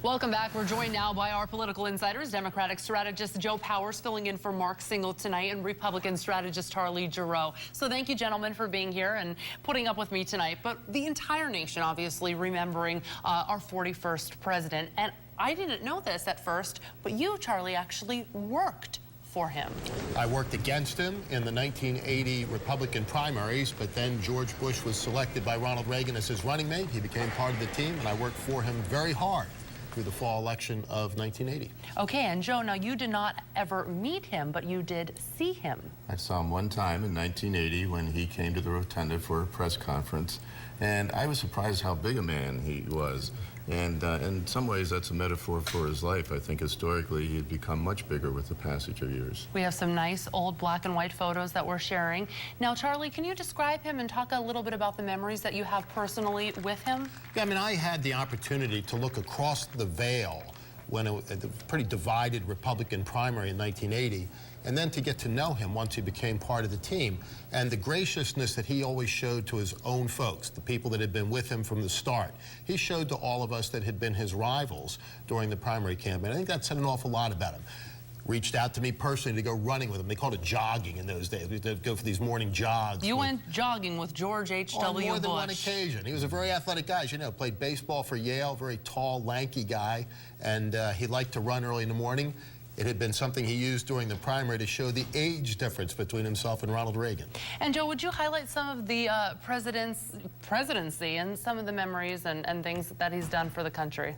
Welcome back. We're joined now by our political insiders, Democratic strategist Joe Powers filling in for Mark Singal tonight, and Republican strategist Charlie Giroux. So thank you, gentlemen, for being here and putting up with me tonight. But the entire nation, obviously, remembering our 41st president. And I didn't know this at first, but you, Charlie, actually worked for him. I worked against him in the 1980 Republican primaries, but then George Bush was selected by Ronald Reagan as his running mate. He became part of the team, and I worked for him very hard through the fall election of 1980. Okay, and Joe, now you did not ever meet him, but you did see him. I saw him one time in 1980 when he came to the Rotunda for a press conference, and I was surprised how big a man he was. And in some ways, that's a metaphor for his life. I think historically, he'd become much bigger with the passage of years. We have some nice old black and white photos that we're sharing. Now, Charlie, can you describe him and talk a little bit about the memories that you have personally with him? Yeah, I mean, I had the opportunity to look across the veil when it was a pretty divided Republican primary in 1980, and then to get to know him once he became part of the team, and the graciousness that he always showed to his own folks, the people that had been with him from the start. He showed to all of us that had been his rivals during the primary campaign. I think that said an awful lot about him. Reached out to me personally to go running with him. They called it jogging in those days. We had to go for these morning jogs. You went jogging with George H.W. Bush. On more than one occasion. He was a very athletic guy, as you know, played baseball for Yale, very tall, lanky guy, and he liked to run early in the morning. It had been something he used during the primary to show the age difference between himself and Ronald Reagan. And Joe, would you highlight some of the presidency and some of the memories and things that he's done for the country?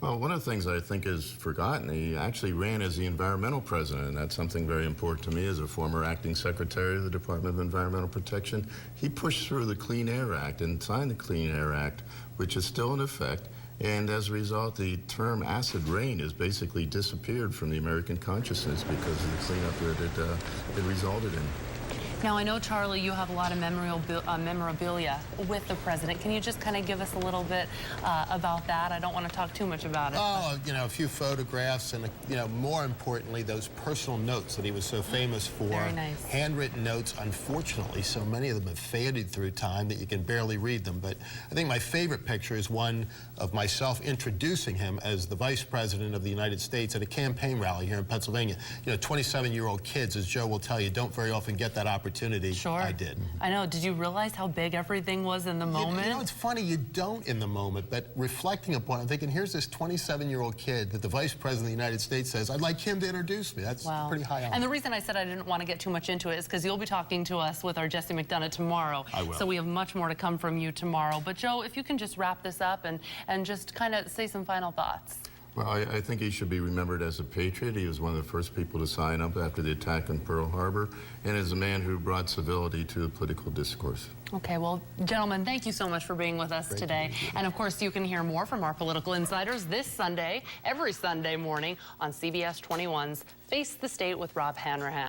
Well, one of the things I think is forgotten, he actually ran as the environmental president, and that's something very important to me as a former acting secretary of the Department of Environmental Protection. He pushed through the Clean Air Act and signed the Clean Air Act, which is still in effect. And as a result, the term acid rain has basically disappeared from the American consciousness because of the cleanup that it resulted in. Now, I know, Charlie, you have a lot of memorabilia with the president. Can you just kind of give us a little bit about that? I don't want to talk too much about it. Oh, you know, a few photographs and, you know, more importantly, those personal notes that he was so famous for. Very nice. Handwritten notes. Unfortunately, so many of them have faded through time that you can barely read them. But I think my favorite picture is one of myself introducing him as the Vice President of the United States at a campaign rally here in Pennsylvania. You know, 27-year-old kids, as Joe will tell you, don't very often get that opportunity. Sure. I did. I know. Did you realize how big everything was in the moment? You know, it's funny, you don't in the moment, but reflecting upon it, I'm thinking, here's this 27-year-old kid that the Vice President of the United States says, I'd like him to introduce me. That's pretty high on. And the reason I said I didn't want to get too much into it is because you'll be talking to us with our Jesse McDonough tomorrow. I will. So we have much more to come from you tomorrow. But Joe, if you can just wrap this up and just kind of say some final thoughts. Well, I think he should be remembered as a patriot. He was one of the first people to sign up after the attack on Pearl Harbor, and as a man who brought civility to the political discourse. Okay, well, gentlemen, thank you so much for being with us today. And of course, you can hear more from our political insiders this Sunday, every Sunday morning on CBS 21's Face the State with Rob Hanrahan.